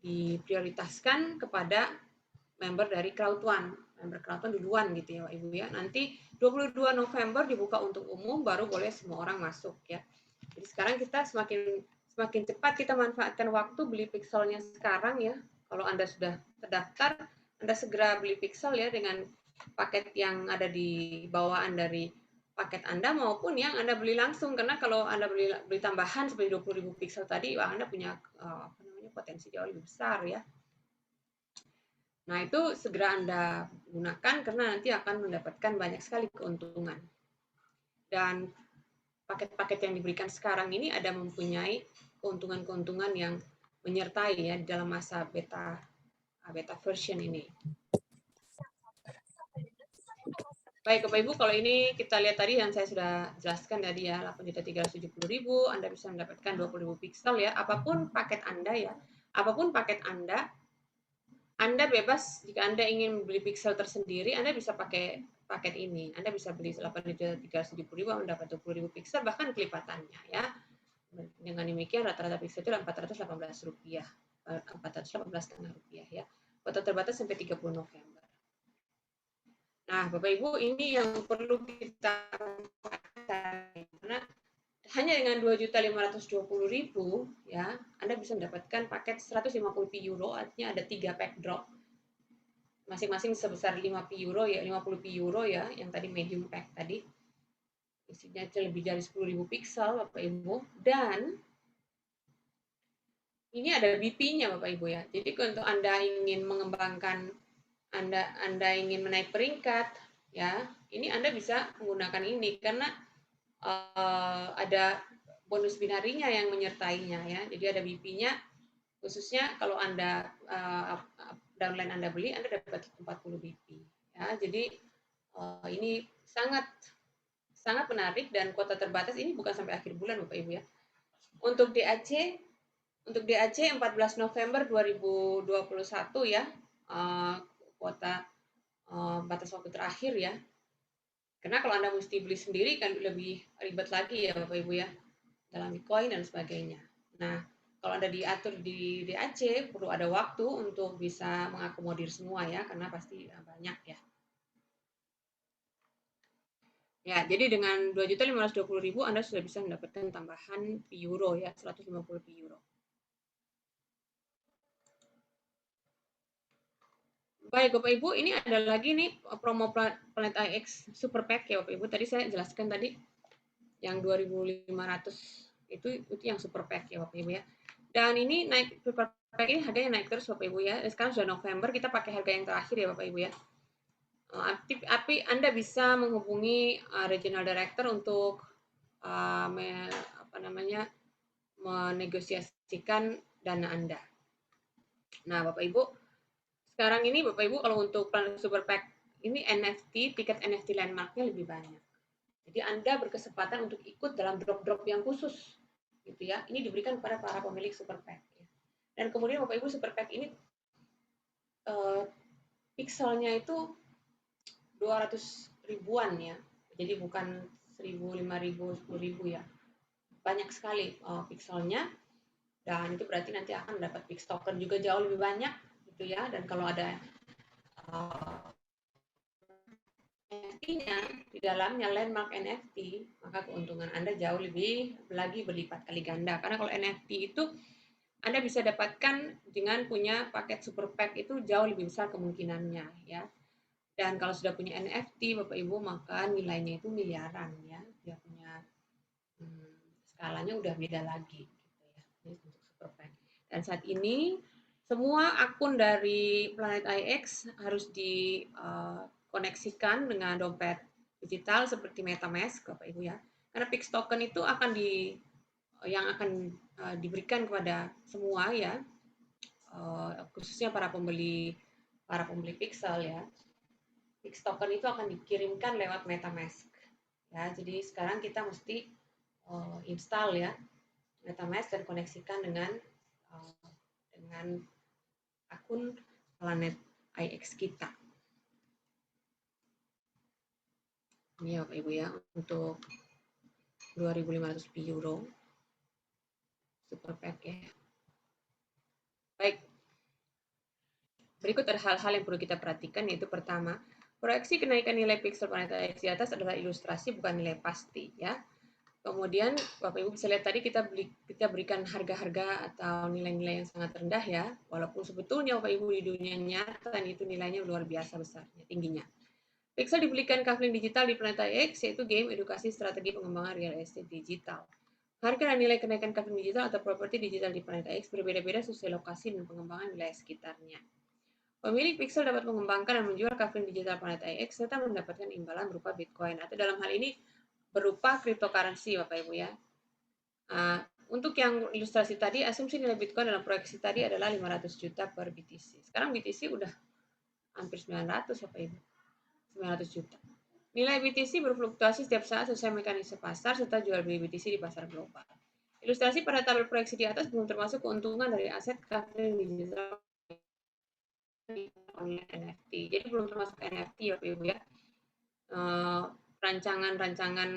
diprioritaskan kepada member dari Crowd One. Member Crowd One duluan gitu ya Pak Ibu ya. Nanti 22 November dibuka untuk umum, baru boleh semua orang masuk ya. Jadi sekarang kita semakin cepat kita manfaatkan waktu beli pixelnya sekarang ya. Kalau Anda sudah terdaftar, Anda segera beli pixel ya dengan paket yang ada di bawaan dari paket Anda maupun yang Anda beli langsung, karena kalau Anda beli tambahan seperti 20.000 pixel tadi, wah Anda punya potensi jauh lebih besar ya. Nah, itu segera Anda gunakan karena nanti akan mendapatkan banyak sekali keuntungan. Dan paket-paket yang diberikan sekarang ini ada mempunyai keuntungan-keuntungan yang menyertai ya di dalam masa beta version ini. Baik, Bapak Ibu, kalau ini kita lihat tadi yang saya sudah jelaskan tadi ya, 8.370.000, Anda bisa mendapatkan 20.000 pixel ya, apapun paket Anda ya, apapun paket Anda bebas jika Anda ingin beli pixel tersendiri, Anda bisa pakai paket ini. Anda bisa beli 8.370.000 mendapat 20.000 pixel, bahkan kelipatannya ya. Dengan demikian rata-rata pixel itu Rp418, Rp418,5 ya. Kuota terbatas sampai 30 November. Nah, Bapak Ibu, ini yang perlu kita ketahui karena hanya dengan 2.520.000 ya, Anda bisa mendapatkan paket 150 euro, artinya ada 3 pack drop. Masing-masing sebesar 5 euro ya, 50 euro ya, yang tadi medium pack tadi. Isinya lebih dari 10.000 pixel Bapak Ibu, dan ini ada BP-nya Bapak Ibu ya. Jadi untuk Anda ingin mengembangkan, Anda ingin menaik peringkat ya, ini Anda bisa menggunakan ini karena ada bonus binarinya yang menyertainya ya. Jadi ada BP-nya, khususnya kalau Anda downline Anda beli, Anda dapat 40 BP ya. Jadi ini sangat menarik dan kuota terbatas ini bukan sampai akhir bulan Bapak Ibu ya. Untuk DAC 14 November 2021 ya, kuota batas waktu terakhir ya. Karena kalau Anda mesti beli sendiri kan lebih ribet lagi ya Bapak Ibu ya, dalam Bitcoin dan sebagainya. Nah, kalau Anda diatur di DAC, perlu ada waktu untuk bisa mengakomodir semua ya, karena pasti banyak ya. Ya, jadi dengan 2.520.000 Anda sudah bisa mendapatkan tambahan euro ya, 150 euro. Baik Bapak Ibu, ini ada lagi nih promo Planet IX Super Pack ya Bapak Ibu. Tadi saya jelaskan tadi yang 2.500 itu yang Super Pack ya Bapak Ibu ya. Dan ini naik Super Pack ini harganya naik terus Bapak Ibu ya. Sekarang sudah November, kita pakai harga yang terakhir ya Bapak Ibu ya. Anda bisa menghubungi regional director untuk menegosiasikan dana Anda. Nah, Bapak Ibu, sekarang ini Bapak Ibu kalau untuk Planet Super Pack ini NFT, tiket NFT landmarknya lebih banyak. Jadi Anda berkesempatan untuk ikut dalam drop-drop yang khusus, gitu ya. Ini diberikan kepada para pemilik Super Pack. Ya. Dan kemudian Bapak Ibu Super Pack ini pixelnya itu 200 ribuan ya. Jadi bukan 1.000, 5.000, 10.000 ya. Banyak sekali pixelnya. Dan itu berarti nanti akan dapat pix token juga jauh lebih banyak gitu ya. Dan kalau ada NFT-nya di dalamnya landmark NFT, maka keuntungan Anda jauh lebih lagi berlipat kali ganda. Karena kalau NFT itu Anda bisa dapatkan dengan punya paket super pack itu jauh lebih besar kemungkinannya ya. Dan kalau sudah punya NFT Bapak Ibu, maka nilainya itu miliaran ya. Dia punya skalanya udah beda lagi gitu ya. Ini untuk super pack. Dan saat ini semua akun dari Planet IX harus dikoneksikan dengan dompet digital seperti MetaMask Bapak Ibu ya. Karena Pix token itu akan diberikan kepada semua ya. Khususnya para pembeli pixel ya. Pix token itu akan dikirimkan lewat MetaMask. Ya, jadi sekarang kita mesti install ya MetaMask dan koneksikan dengan akun Planet IX kita. Ini ya Bapak Ibu ya, untuk 2.500 euro super pack ya. Baik, berikut ada hal-hal yang perlu kita perhatikan, yaitu pertama, proyeksi kenaikan nilai pixel Planet IX di atas adalah ilustrasi bukan nilai pasti ya. Kemudian Bapak Ibu bisa lihat tadi kita berikan harga-harga atau nilai-nilai yang sangat rendah ya, walaupun sebetulnya Bapak Ibu di dunia nyata itu nilainya luar biasa besarnya, tingginya. Pixel dibelikan Kafling Digital di Planet IX, yaitu game edukasi strategi pengembangan real estate digital. Harga dan nilai kenaikan Kafling Digital atau properti digital di Planet IX berbeda-beda sesuai lokasi dan pengembangan wilayah sekitarnya. Pemilik Pixel dapat mengembangkan dan menjual Kafling Digital Planet IX serta mendapatkan imbalan berupa Bitcoin atau dalam hal ini berupa cryptocurrency Bapak Ibu ya. Untuk yang ilustrasi tadi, asumsi nilai Bitcoin dalam proyeksi tadi adalah 500 juta per BTC. Sekarang BTC udah hampir 900 Bapak Ibu. 900 juta. Nilai BTC berfluktuasi setiap saat sesuai mekanisme pasar serta jual beli BTC di pasar global. Ilustrasi pada tabel proyeksi di atas belum termasuk keuntungan dari aset Kafling Digital NFT. Jadi belum termasuk NFT ya Bapak Ibu ya. Rancangan-rancangan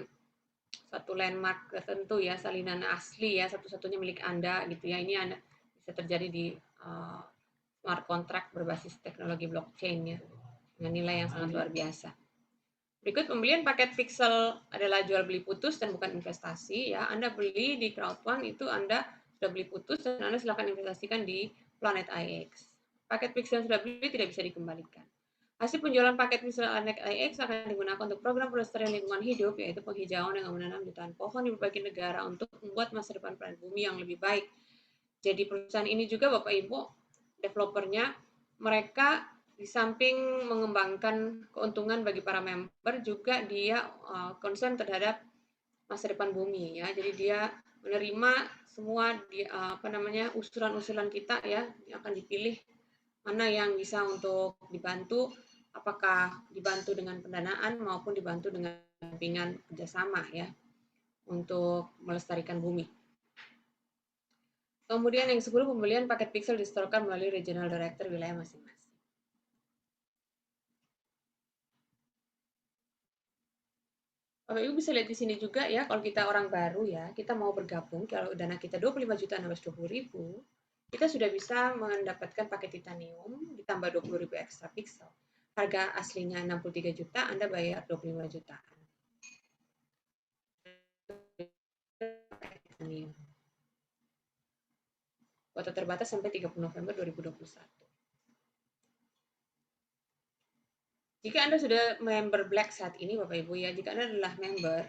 satu landmark tertentu ya, salinan asli ya, satu-satunya milik Anda gitu ya. Ini Anda bisa terjadi di smart contract berbasis teknologi blockchain ya, dengan nilai yang sangat luar biasa. Berikut pembelian paket Pixel adalah jual beli putus dan bukan investasi ya. Anda beli di Crowdfund itu Anda sudah beli putus dan Anda silakan investasikan di Planet IX. Paket Pixel yang sudah beli tidak bisa dikembalikan. Hasil penjualan paket Pixel Planet IX akan digunakan untuk program pelestarian lingkungan hidup, yaitu penghijauan dengan menanam jutaan pohon di berbagai negara untuk membuat masa depan planet bumi yang lebih baik. Jadi perusahaan ini juga Bapak Ibu, developernya, mereka di samping mengembangkan keuntungan bagi para member, juga dia concern terhadap masa depan bumi ya. Jadi dia menerima semua usulan-usulan kita ya, yang akan dipilih mana yang bisa untuk dibantu, apakah dibantu dengan pendanaan maupun dibantu dengan bimbingan kerjasama ya untuk melestarikan bumi. Kemudian yang 10, pembelian paket Pixel disetorkan melalui regional director wilayah masing-masing. Bapak Ibu bisa lihat di sini juga ya, kalau kita orang baru ya, kita mau bergabung, kalau dana kita 25 juta 620.000, kita sudah bisa mendapatkan paket titanium ditambah 20.000 ekstra pixel. Harga aslinya 63 juta, Anda bayar 25 jutaan. Titanium. Kuota terbatas sampai 30 November 2021. Jika Anda sudah member Black saat ini, Bapak Ibu ya, jika Anda adalah member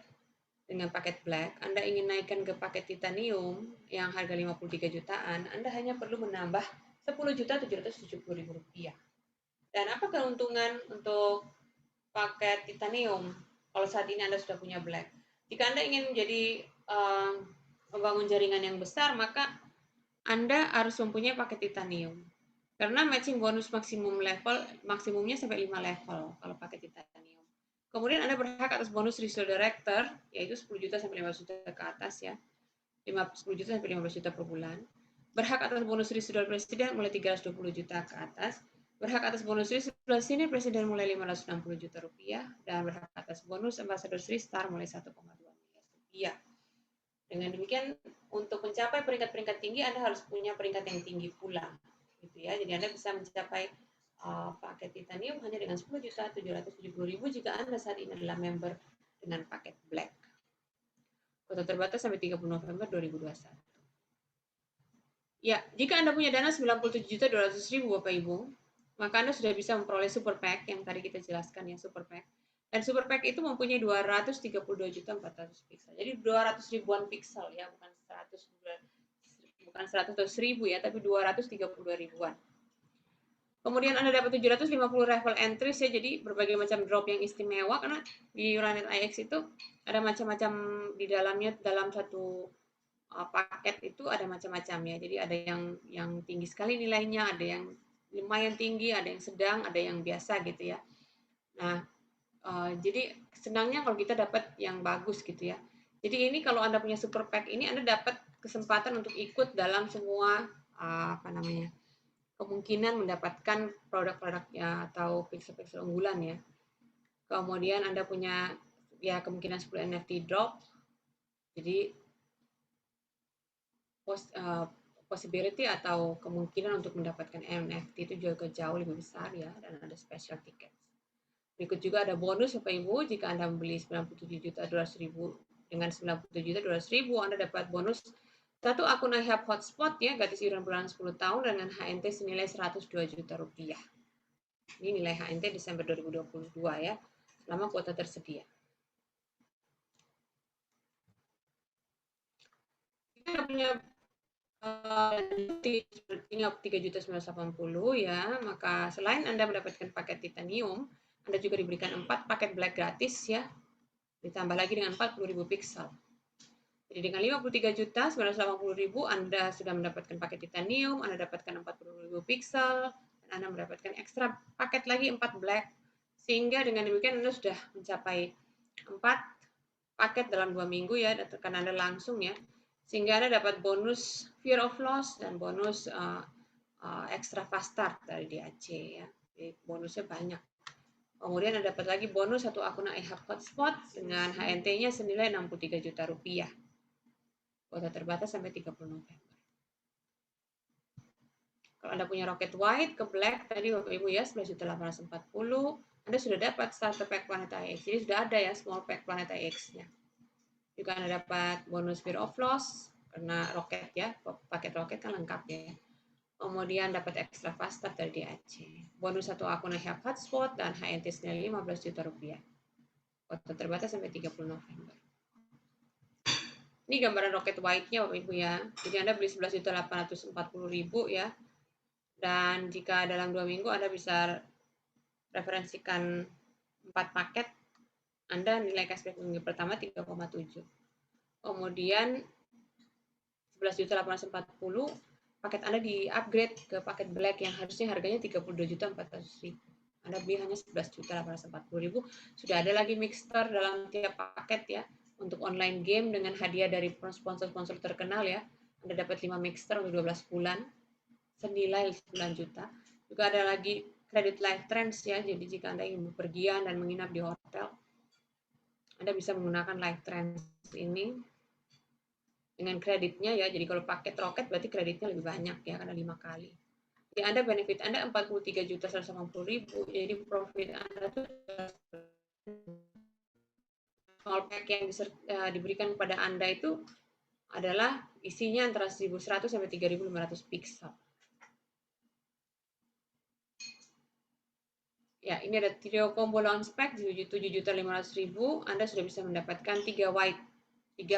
dengan paket Black, Anda ingin naikkan ke paket Titanium yang harga 53 jutaan, Anda hanya perlu menambah 10.770.000 rupiah. Dan apa keuntungan untuk paket Titanium kalau saat ini Anda sudah punya Black? Jika Anda ingin menjadi membangun jaringan yang besar, maka Anda harus mempunyai paket Titanium. Karena matching bonus maksimumnya sampai 5 level kalau pakai titanium. Kemudian Anda berhak atas bonus Research Director, yaitu 10 juta sampai 15 juta ke atas ya. 10 juta sampai 15 juta per bulan. Berhak atas bonus Research Presiden mulai 320 juta ke atas. Berhak atas bonus Research Senior Presiden mulai 560 juta rupiah. Dan berhak atas bonus Ambassador Sri Star mulai 1,2 miliar rupiah. Dengan demikian, untuk mencapai peringkat-peringkat tinggi, Anda harus punya peringkat yang tinggi pula. Gitu ya. Jadi Anda bisa mencapai paket titanium hanya dengan 10.770.000 jika Anda saat ini adalah member dengan paket Black. Kuota terbatas sampai 30 November 2021. Ya, jika Anda punya dana 97.200.000 Bapak Ibu, maka Anda sudah bisa memperoleh Super Pack yang tadi kita jelaskan ya, Super Pack. Dan Super Pack itu mempunyai 232.400 pixel. Jadi 200 ribuan pixel ya, bukan 100 atau 1000 ya, tapi 232 ribuan. Kemudian Anda dapat 750 raffle entries ya, jadi berbagai macam drop yang istimewa karena di Planet IX itu ada macam-macam di dalamnya, dalam satu paket itu ada macam-macam ya. Jadi ada yang tinggi sekali nilainya, ada yang lumayan tinggi, ada yang sedang, ada yang biasa gitu ya. Nah, jadi senangnya kalau kita dapat yang bagus gitu ya. Jadi ini kalau Anda punya Super Pack ini, Anda dapat kesempatan untuk ikut dalam semua kemungkinan mendapatkan produk-produknya atau pixel-pixel unggulan ya. Kemudian Anda punya ya kemungkinan 10 NFT drop. Jadi possibility atau kemungkinan untuk mendapatkan NFT itu juga jauh lebih besar ya, dan ada special tickets. Berikut juga ada bonus Bapak Ibu, jika Anda membeli 97.200.000 dengan 97.200.000 Anda dapat bonus satu akun iHub Hotspot ya, gratis iuran bulan 10 tahun dengan HNT senilai 102 juta rupiah. Ini nilai HNT Desember 2022 ya, selama kuota tersedia. Kita punya sepertinya 3.980 ya, maka selain Anda mendapatkan paket titanium, Anda juga diberikan 4 paket black gratis ya, ditambah lagi dengan 40.000 pixel. Jadi dengan 53.980.000 Anda sudah mendapatkan paket titanium, Anda dapatkan 40.000 pixel, dan Anda mendapatkan ekstra paket lagi 4 black, sehingga dengan demikian Anda sudah mencapai 4 paket dalam 2 minggu ya, karena Anda langsung ya, sehingga Anda dapat bonus Fear of Loss dan bonus extra fast start dari DAC ya. Jadi bonusnya banyak. Kemudian Anda dapat lagi bonus satu akun iHub Hotspot dengan HNT-nya senilai 63 juta rupiah. Kuota terbatas sampai 30 November. Kalau Anda punya Rocket White ke Black tadi Bapak Ibu ya 11.840, Anda sudah dapat starter pack Planeta X. Jadi sudah ada ya small pack Planeta X-nya. Juga Anda dapat bonus Fear of Loss karena roket ya, paket roket kan lengkap ya. Kemudian dapat extra fast start dari DAC. Bonus satu akun iHub Hotspot dan HNT senilai 15 juta rupiah. Kuota terbatas sampai 30 November. Ini gambaran roket white-nya Bapak Ibu ya. Jadi Anda beli 11.840.000 ya. Dan jika dalam 2 minggu Anda bisa referensikan 4 paket, Anda nilai cashback minggu pertama 3,7. Kemudian 11.840 paket Anda di-upgrade ke paket black yang harusnya harganya 32.400.000. Anda beli hanya 11.840.000. Sudah ada lagi mixer dalam tiap paket ya. Untuk online game dengan hadiah dari sponsor-sponsor terkenal ya. Anda dapat 5 mixer untuk 12 bulan senilai 9 juta. Juga ada lagi kredit Life Trends ya. Jadi jika Anda ingin bepergian dan menginap di hotel, Anda bisa menggunakan Life Trends ini dengan kreditnya ya. Jadi kalau paket roket berarti kreditnya lebih banyak ya karena 5 kali. Jadi Anda benefit Anda 43.180.000. Jadi profit Anda itu small pack yang diberikan kepada Anda itu adalah isinya antara 1.100 sampai 3.500 pixel. Ya, ini ada trio combo launch pack 7.500.000. Anda sudah bisa mendapatkan 3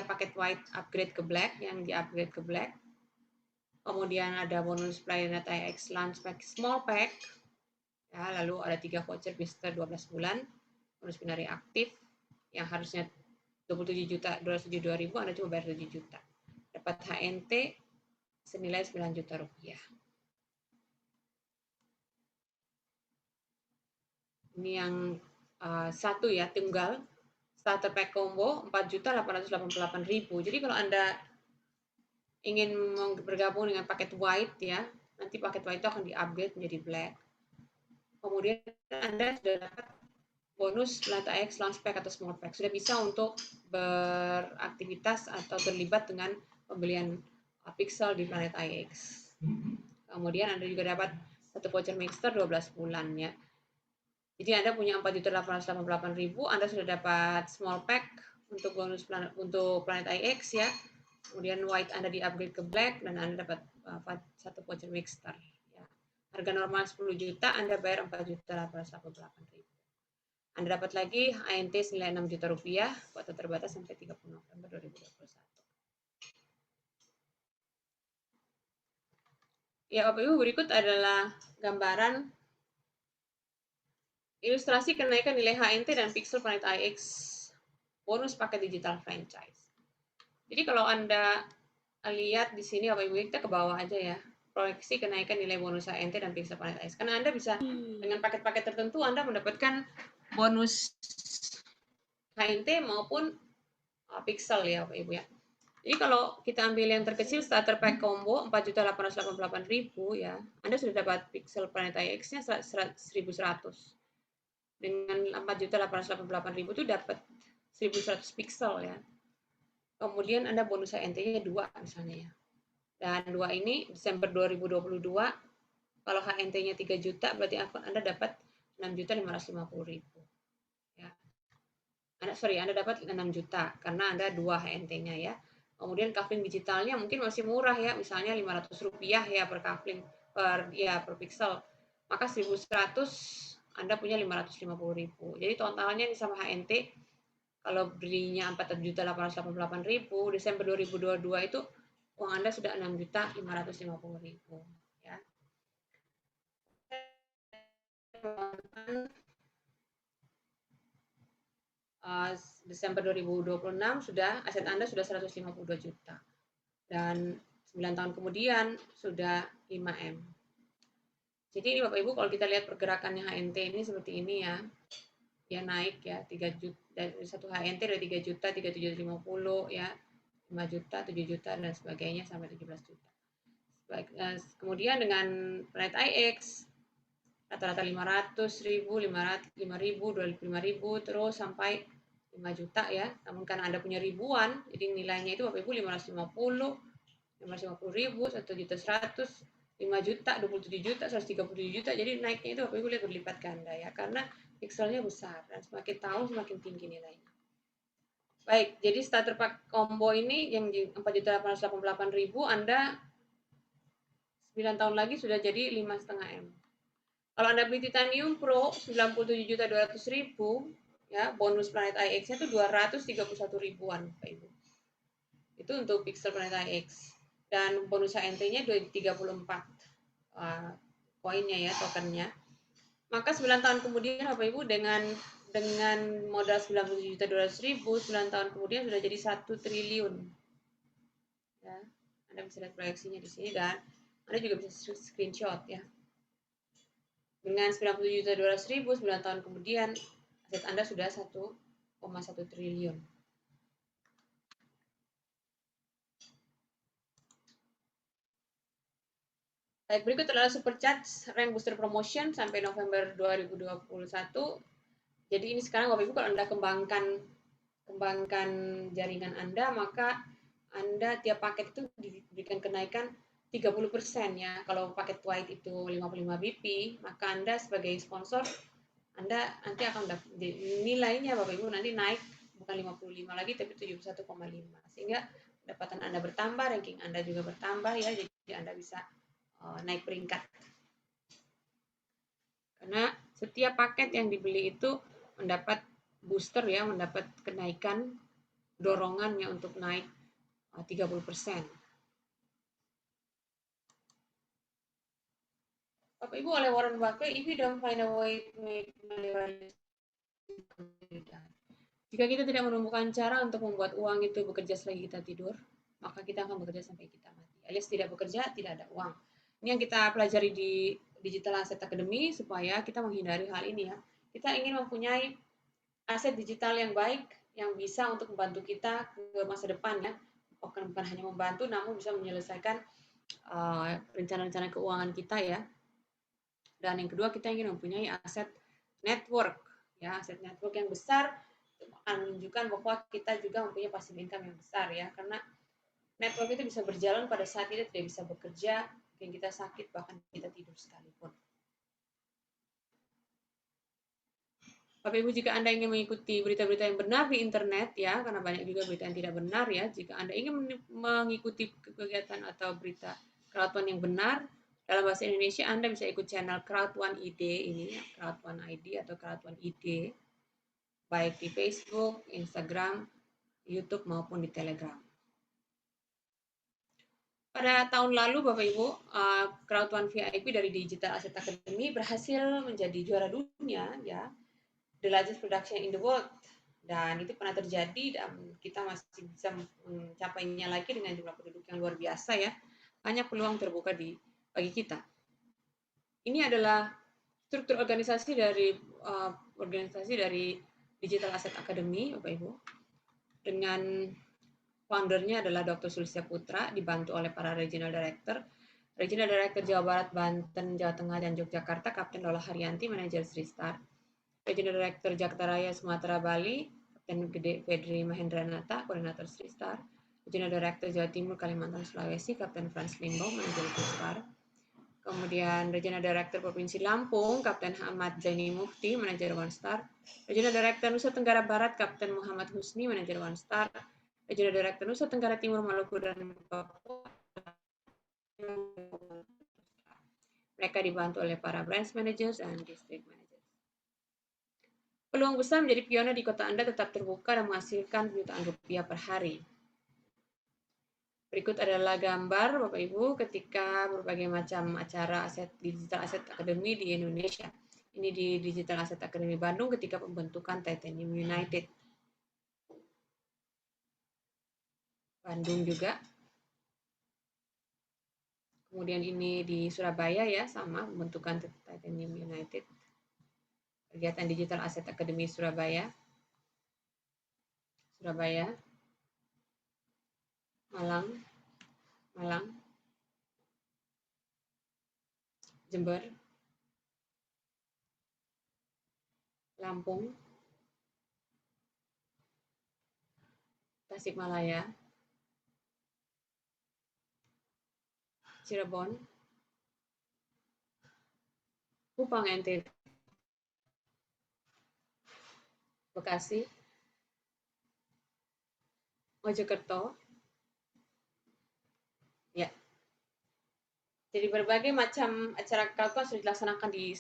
paket white upgrade ke black yang di-upgrade ke black. Kemudian ada bonus Planeta X launch pack small pack. Ya, lalu ada 3 voucher visitor 12 bulan. Bonus binari aktif yang harusnya 27.272.000, Anda cuma bayar 7 juta. Dapat HNT senilai 9 juta rupiah. Ini yang satu ya, tunggal. Starter pack combo 4.888.000. Jadi kalau Anda ingin bergabung dengan paket white ya, nanti paket white itu akan di-upgrade menjadi black. Kemudian Anda sudah dapat bonus Planeta X launch pack atau small pack. Sudah bisa untuk beraktivitas atau terlibat dengan pembelian pixel di Planeta X. Kemudian Anda juga dapat satu voucher mixer 12 bulan ya. Jadi Anda punya 4.888.000, Anda sudah dapat small pack untuk bonus untuk Planeta X ya. Kemudian white Anda di-upgrade ke black dan Anda dapat satu voucher mixer ya. Harga normal 10 juta, Anda bayar 4.888.000. Anda dapat lagi HNT senilai 6 juta rupiah, kuota terbatas sampai 30 November 2021. Ya, Bapak Ibu, berikut adalah gambaran ilustrasi kenaikan nilai HNT dan pixel Planeta IX bonus paket digital franchise. Jadi kalau Anda lihat di sini Bapak Ibu, kita ke bawah aja ya. Proyeksi kenaikan nilai bonus HNT dan pixel Planeta IX. Karena Anda bisa dengan paket-paket tertentu Anda mendapatkan bonus HNT maupun pixel ya Bapak Ibu ya. Jadi kalau kita ambil yang terkecil starter pack combo 4.888.000 ya, Anda sudah dapat pixel Planet IX-nya 1100. Dengan 4.888.000 itu dapat 1.100 pixel ya. Kemudian Anda bonus HNT-nya 2 misalnya ya. Dan 2 ini Desember 2022 kalau HNT-nya 3 juta berarti Anda dapat 6.550.000 ya. Anda dapat 6 juta karena Anda 2 HNT-nya ya. Kemudian kafling digitalnya mungkin masih murah ya, misalnya Rp500 ya per kafling per pixel. Maka 1.100 Anda punya 550.000. Jadi totalnya ini sama HNT kalau belinya 4.888.000 Desember 2022 itu uang Anda sudah 6.550.000 ya. Desember 2026 sudah aset Anda sudah 152 juta. Dan 9 tahun kemudian sudah 5M. Jadi ini Bapak Ibu kalau kita lihat pergerakannya HNT ini seperti ini ya. Dia naik ya 3 juta dari satu HNT dari 3 juta 3.750 ya. 5 juta, 7 juta dan sebagainya sampai 17 juta. Kemudian dengan Planet IX rata-rata 500.000, 5.000, 25.000 terus sampai 5 juta ya. Namun karena Anda punya ribuan, jadi nilainya itu Bapak Ibu 550.000, 1.100.000, 5 juta, 27 juta, 137 juta. Jadi naiknya itu Bapak Ibu lihat berlipat ganda ya, karena pixelnya besar dan semakin tahun semakin tinggi nilainya. Baik, jadi starter pack combo ini yang 4.888.000 Anda 9 tahun lagi sudah jadi 5,5 M. Kalau Anda beli Titanium Pro 97.200.000 ya, bonus Planet IX-nya itu 231 ribuan Pak Ibu. Itu untuk pixel Planet IX. Dan bonus HNT-nya 34 koinnya ya, tokennya. Maka 9 tahun kemudian Bapak Ibu dengan modal 97.200.000 9 tahun kemudian sudah jadi 1 triliun. Ya. Anda bisa lihat proyeksinya di sini dan Anda juga bisa screenshot ya. Dengan 97.200.000 9 tahun kemudian aset Anda sudah 1,1 triliun. Baik, berikut adalah super chat rank booster promotion sampai November 2021. Jadi ini sekarang Bapak Ibu kalau Anda kembangkan jaringan Anda, maka Anda tiap paket itu diberikan kenaikan 30% ya. Kalau paket white itu 55 BP, maka Anda sebagai sponsor Anda nanti akan dapat nilainya Bapak Ibu nanti naik bukan 55 lagi tapi 71,5. Sehingga pendapatan Anda bertambah, ranking Anda juga bertambah ya. Jadi Anda bisa naik peringkat. Karena setiap paket yang dibeli itu mendapat booster ya, mendapat kenaikan dorongannya untuk naik 30%. Bapak Ibu oleh Warren Buffett, if you don't find a way to make money, jika kita tidak menemukan cara untuk membuat uang itu bekerja selagi kita tidur, maka kita akan bekerja sampai kita mati. Alias tidak bekerja, tidak ada uang. Ini yang kita pelajari di Digital Asset Academy supaya kita menghindari hal ini ya. Kita ingin mempunyai aset digital yang baik yang bisa untuk membantu kita ke masa depan ya. Bukan hanya membantu namun bisa menyelesaikan rencana-rencana keuangan kita ya. Dan yang kedua kita ingin mempunyai aset network ya, aset network yang besar akan menunjukkan bahwa kita juga mempunyai passive income yang besar ya, karena network itu bisa berjalan pada saat kita tidak bisa bekerja, mungkin kita sakit bahkan kita tidur sekalipun. Bapak Ibu, jika Anda ingin mengikuti berita-berita yang benar di internet ya, karena banyak juga berita yang tidak benar ya, jika Anda ingin mengikuti kegiatan atau berita crowd1 yang benar dalam bahasa Indonesia, Anda bisa ikut channel Crowd1 ID ini, Crowd1 ID atau Crowd1 ID, baik di Facebook, Instagram, YouTube maupun di Telegram. Pada tahun lalu Bapak Ibu, Crowd1 VIP dari Digital Asset Academy berhasil menjadi juara dunia ya, the largest production in the world, dan itu pernah terjadi dan kita masih bisa mencapainya lagi dengan jumlah penduduk yang luar biasa ya. Banyak peluang terbuka bagi kita. Ini adalah struktur organisasi dari Digital Asset Academy Bapak Ibu, dengan Foundernya adalah Dr. Sulistya Putra, dibantu oleh para Regional Director. Regional Director Jawa Barat, Banten, Jawa Tengah, dan Yogyakarta, Kapten Lola Haryanti, Manajer Sristar. Regional Director Jakarta Raya, Sumatera, Bali, Kapten Gede Fedri Mahendranata, Koordinator Sristar. Regional Director Jawa Timur, Kalimantan, Sulawesi, Kapten Frans Limbo, Manajer Sristar. Kemudian Regional Director Provinsi Lampung, Kapten Ahmad Zaini Mufti, Manajer One Star. Regional Director Nusa Tenggara Barat, Kapten Muhammad Husni, Manajer One Star. Regional Director Nusa Tenggara Timur, Maluku, dan Papua. Mereka dibantu oleh para branch managers dan district managers. Peluang besar menjadi pionir di kota Anda tetap terbuka dan menghasilkan jutaan rupiah per hari. Berikut adalah gambar Bapak Ibu ketika berbagai macam acara Digital Asset Academy di Indonesia. Ini di Digital Asset Academy Bandung ketika pembentukan Titanium United. Bandung juga. Kemudian ini di Surabaya ya, sama pembentukan Titanium United. Kegiatan Digital Asset Academy Surabaya. Malang, Jember, Lampung, Tasikmalaya, Cirebon, Kupang NTT, Bekasi, Mojokerto. Ya. Jadi berbagai macam acara Kalkon sudah dilaksanakan di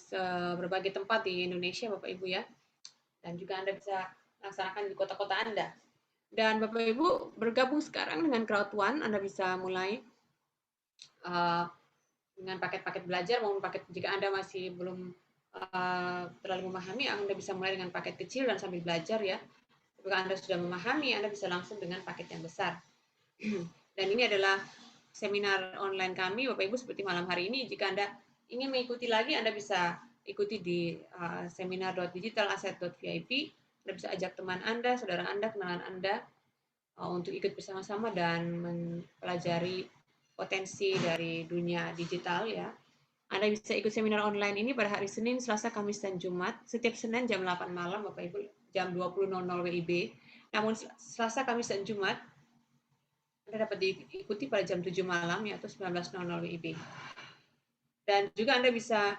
berbagai tempat di Indonesia, Bapak Ibu ya. Dan juga Anda bisa laksanakan di kota-kota Anda. Dan Bapak Ibu bergabung sekarang dengan Crowd1, Anda bisa mulai dengan paket-paket belajar maupun paket jika Anda masih belum terlalu memahami, Anda bisa mulai dengan paket kecil dan sambil belajar ya. Jika Anda sudah memahami, Anda bisa langsung dengan paket yang besar. Dan ini adalah seminar online kami, Bapak Ibu, seperti malam hari ini. Jika Anda ingin mengikuti lagi, Anda bisa ikuti di seminar.digitalasset.vip. Anda bisa ajak teman Anda, saudara Anda, kenalan Anda untuk ikut bersama-sama dan mempelajari potensi dari dunia digital ya. Anda bisa ikut seminar online ini pada hari Senin, Selasa, Kamis, dan Jumat. Setiap Senin jam 8 malam, Bapak Ibu, jam 20.00 WIB. Namun Selasa, Kamis, dan Jumat Anda dapat diikuti pada jam 7 malam, yaitu 19.00 WIB. Dan juga Anda bisa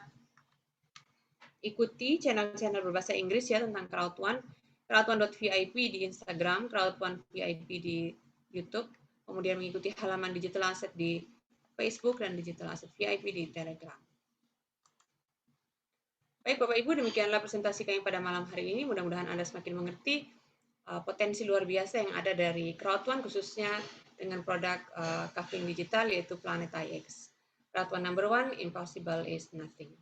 ikuti channel-channel berbahasa Inggris ya tentang Crowd1, Crowd1.vip di Instagram, Crowd1VIP di YouTube, kemudian mengikuti halaman Digital Asset di Facebook dan Digital Asset VIP di Telegram. Baik Bapak Ibu, demikianlah presentasi kami pada malam hari ini. Mudah-mudahan Anda semakin mengerti potensi luar biasa yang ada dari Crowd1 khususnya dengan produk Kafling Digital yaitu Planet IX. Crowd1 number one, impossible is nothing.